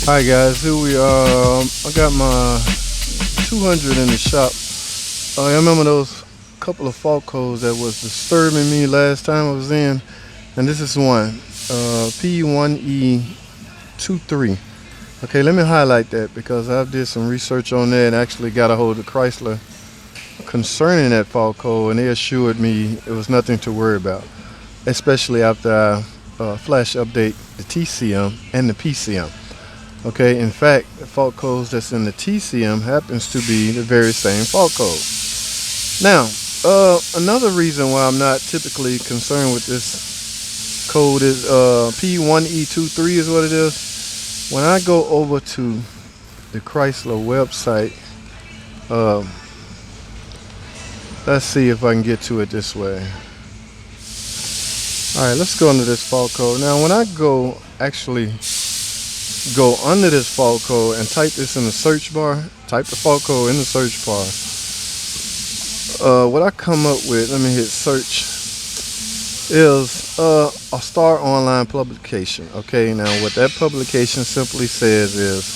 Hi guys, here we are. I got my 200 in the shop. I remember those couple of fault codes that was disturbing me last time I was in, and this is one, P1E23. Okay, let me highlight that because I did some research on that and actually got a hold of Chrysler concerning that fault code, and they assured me it was nothing to worry about, especially after I flash update the TCM and the PCM. Okay, in fact, the fault codes that's in the TCM happens to be the very same fault code. Now, another reason why I'm not typically concerned with this code is P1E23 is what it is. When I go over to the Chrysler website, let's see if I can get to it this way. All right, let's go into this fault code. Now, when I go under this fault code and type this in the search bar, type the fault code in the search bar, what I come up with, let me hit search, is a Star Online publication. Okay, now what that publication simply says is,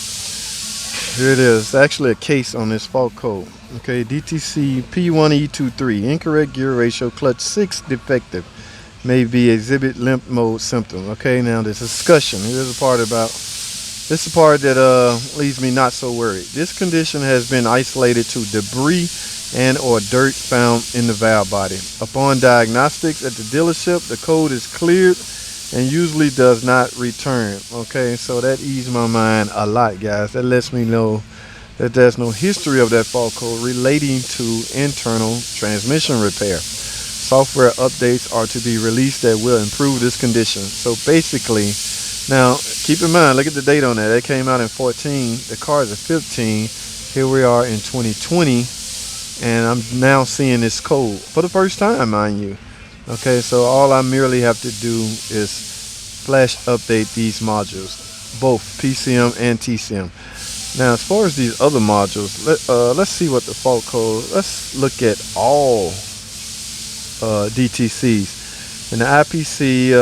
here it is, it's actually a case on this fault code. Okay, DTC P1E23, incorrect gear ratio, clutch 6 defective, may be exhibit limp mode symptom. Okay, now this discussion, here's the part that leaves me not so worried. This condition has been isolated to debris and or dirt found in the valve body. Upon diagnostics at the dealership, the code is cleared and usually does not return. Okay, so that eased my mind a lot, guys. That lets me know that there's no history of that fault code relating to internal transmission repair. Software updates are to be released that will improve this condition. So basically, now keep in mind, look at the date on that. That came out in 14. The car is a 15. Here we are in 2020, and I'm now seeing this code for the first time, mind you. Okay, so all I merely have to do is flash update these modules, both PCM and TCM. Now, as far as these other modules, let's see what the fault code. Let's look at all DTCs. In the IPC,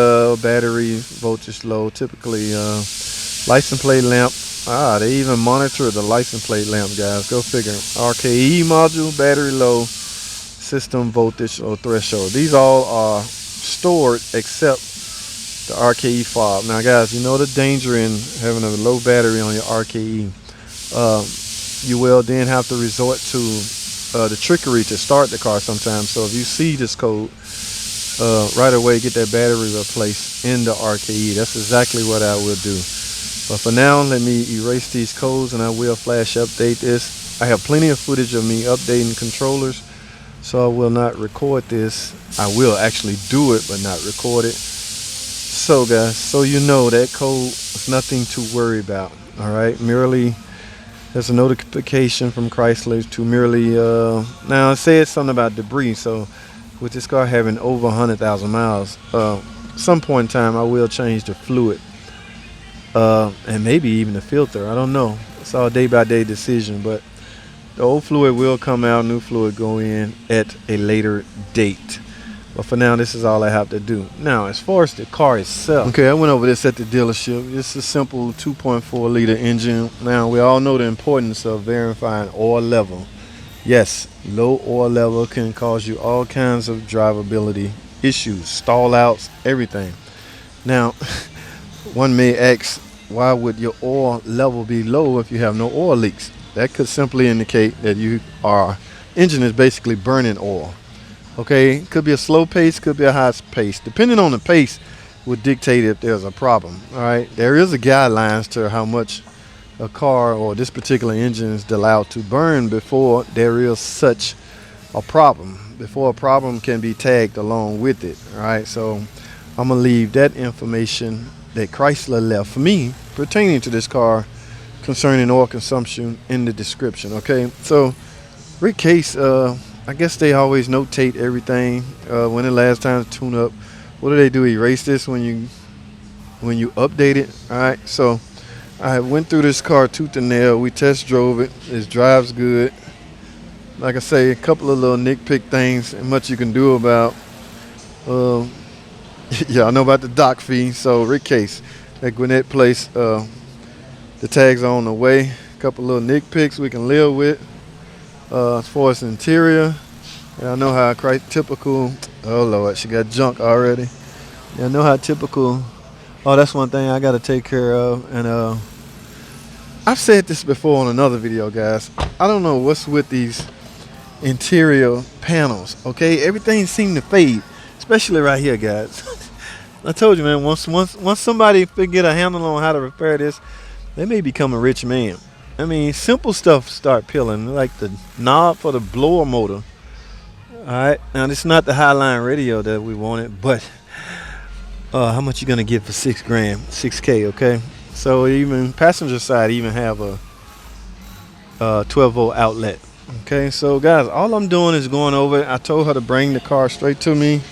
battery voltage low, typically license plate lamp. They even monitor the license plate lamp, guys. Go figure. RKE module, battery low, system voltage or threshold. These all are stored except the RKE fob. Now, guys, you know the danger in having a low battery on your RKE. You will then have to resort to the trickery to start the car sometimes. So if you see this code, right away get that battery replaced in the RKE. That's exactly what I will do. But for now, let me erase these codes and I will flash update this. I have plenty of footage of me updating controllers, so I will not record this. I will actually do it but not record it. So guys, so you know that code is nothing to worry about. Alright, merely there's a notification from Chrysler to merely now it says something about debris. So with this car having over 100,000 miles, some point in time I will change the fluid and maybe even the filter. I don't know, it's all day by day decision, but the old fluid will come out, new fluid go in at a later date. But for now, this is all I have to do. Now, as far as the car itself, okay, I went over this at the dealership. It's a simple 2.4 liter engine. Now, we all know the importance of verifying oil level. Yes, low oil level can cause you all kinds of drivability issues, stall outs, everything. Now, one may ask, why would your oil level be low if you have no oil leaks? That could simply indicate that your engine is basically burning oil. Okay, could be a slow pace, could be a high pace. Depending on the pace would dictate if there's a problem. All right, there is a guidelines to how much a car or this particular engine is allowed to burn before there is such a problem, before a problem can be tagged along with it. All right, so I'm gonna leave that information that Chrysler left for me pertaining to this car concerning oil consumption in the description. Okay, so Rick Case, I guess they always notate everything. When the last time to tune up, what do? Erase this when you update it. All right, so I went through this car tooth and nail. We test drove it. It drives good. Like I say, a couple of little nitpick things and much you can do about. Yeah, I know about the dock fee. So Rick Case at Gwinnett Place, The tags are on the way. A couple little nitpicks we can live with. As far as the interior, I know how typical. Oh Lord, she got junk already. I know how typical. Oh, that's one thing I got to take care of. And I've said this before on another video, guys. I don't know what's with these interior panels. Okay, everything seemed to fade, especially right here, guys. I told you, man. Once somebody get a handle on how to repair this, they may become a rich man. I mean, simple stuff start peeling, like the knob for the blower motor. All right, now this is not the Highline radio that we wanted, but how much you gonna get for $6,000, $6K? Okay, so even passenger side even have a 12-volt outlet. Okay, so guys, all I'm doing is going over it. I told her to bring the car straight to me.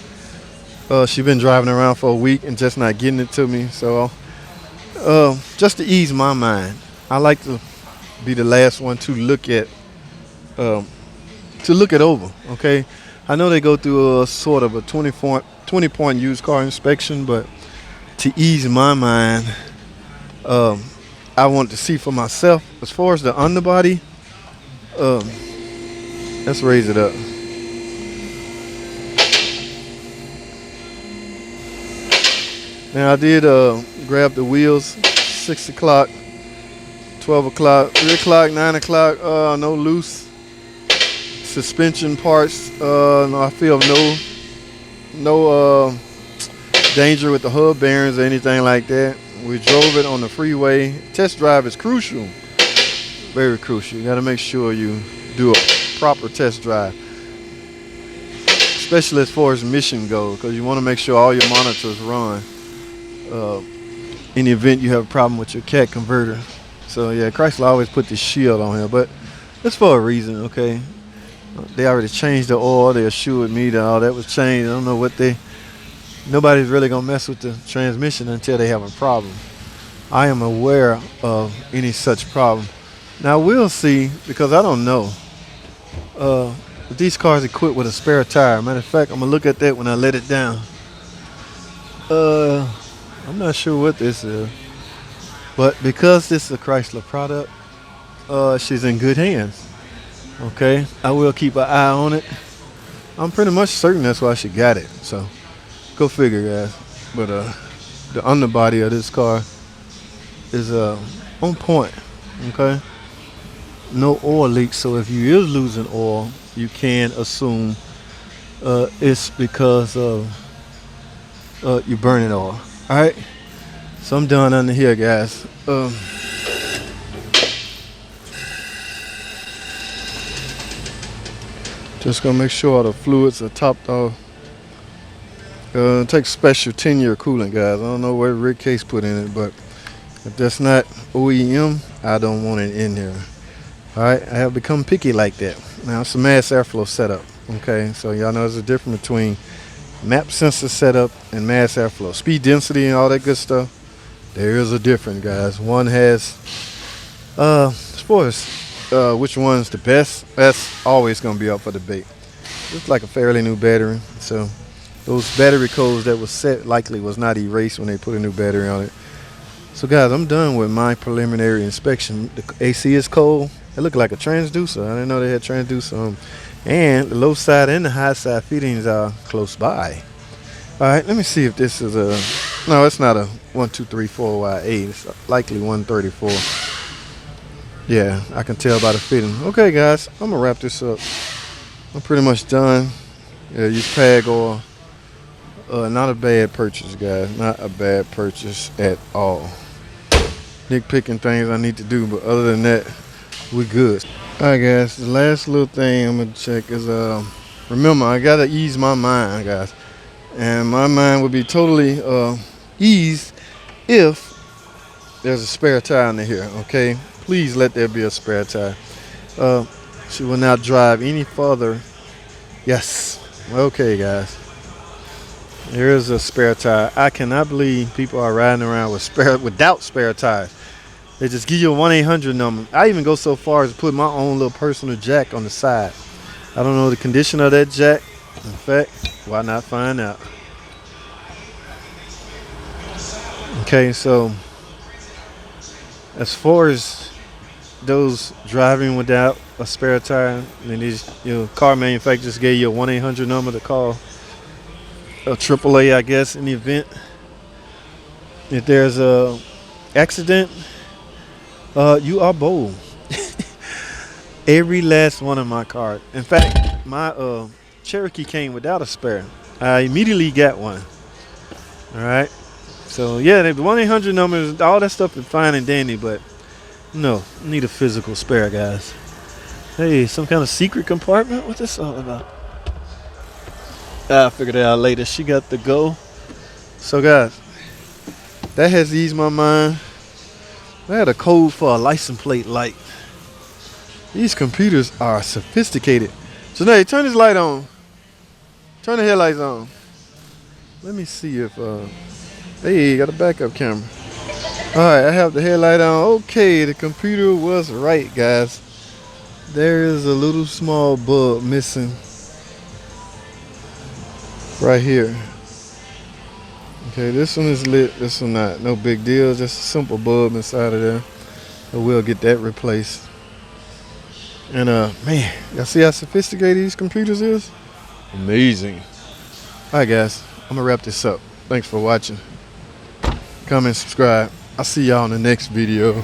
She's been driving around for a week and just not getting it to me. So just to ease my mind, I like to be the last one to look it over. Okay, I know they go through a sort of a 20-point used car inspection, but to ease my mind, I want to see for myself. As far as the underbody, let's raise it up. Now I did grab the wheels, 6 o'clock, 12 o'clock, 3 o'clock, 9 o'clock, no loose suspension parts. No, I feel no danger with the hub bearings or anything like that. We drove it on the freeway. Test drive is crucial, very crucial. You got to make sure you do a proper test drive, especially as far as mission goes, because you want to make sure all your monitors run in the event you have a problem with your CAT converter. So yeah, Chrysler always put this shield on here, but it's for a reason. Okay, they already changed the oil. They assured me that all that was changed. I don't know what nobody's really gonna mess with the transmission until they have a problem. I am aware of any such problem. Now we'll see, because I don't know if these cars equipped with a spare tire. Matter of fact, I'm gonna look at that when I let it down. I'm not sure what this is, but because this is a Chrysler product, she's in good hands. Okay, I will keep an eye on it. I'm pretty much certain that's why she got it. So go figure, guys. But the underbody of this car is on point. Okay, no oil leaks. So if you is losing oil, you can assume it's because of you burning oil. All right, so I'm done under here, guys. Just gonna make sure all the fluids are topped off. It takes special 10-year coolant, guys. I don't know what Rick Case put in it, but if that's not OEM, I don't want it in here. All right, I have become picky like that. Now it's a mass airflow setup. Okay, so y'all know there's a difference between map sensor setup and mass airflow, speed density and all that good stuff. There is a difference, guys. One has as far as which one's the best, that's always going to be up for debate. It's like a fairly new battery, so those battery codes that was set likely was not erased when they put a new battery on it. So guys, I'm done with my preliminary inspection. The AC is cold. It looked like a transducer. I didn't know they had transducer on. And the low side and the high side fittings are close by. All right, let me see if this is a, no, it's not a 1, 2, 3, 4 Y 8. It's likely 134. Yeah, I can tell by the fitting. Okay, guys, I'm gonna wrap this up. I'm pretty much done. Yeah, use PAG oil. Not a bad purchase, guys. Not a bad purchase at all. Nitpicking things I need to do, but other than that, we're good. All right, guys, the last little thing I'm gonna check is remember, I gotta ease my mind, guys, and my mind would be totally eased if there's a spare tire in here. Okay, please let there be a spare tire. She will not drive any further. Yes. Okay, guys, there is a spare tire. I cannot believe people are riding around without spare tires. They just give you a 1-800 number. I even go so far as to put my own little personal jack on the side. I don't know the condition of that jack. In fact, why not find out? Okay, so As far as those driving without a spare tire, and these car manufacturers gave you a 1-800 number to call, a AAA, I guess, in the event if there's a accident. You are bold. Every last one of my cars. In fact, my Cherokee came without a spare. I immediately got one. All right. So yeah, the 1-800 numbers, all that stuff is fine and dandy, but no, need a physical spare, guys. Hey, some kind of secret compartment? What's this all about? I figured it out later. She got to go. So guys, that has eased my mind. I had a code for a license plate light. These computers are sophisticated. Janae, turn this light on. Turn the headlights on. Let me see if hey, got a backup camera. Alright, I have the headlight on. Okay, the computer was right, guys. There is a little small bulb missing right here. Okay, this one is lit, this one not. No big deal, just a simple bulb inside of there. But we'll get that replaced. And man, y'all see how sophisticated these computers is? Amazing. Alright guys, I'm gonna wrap this up. Thanks for watching. Comment, subscribe. I'll see y'all in the next video.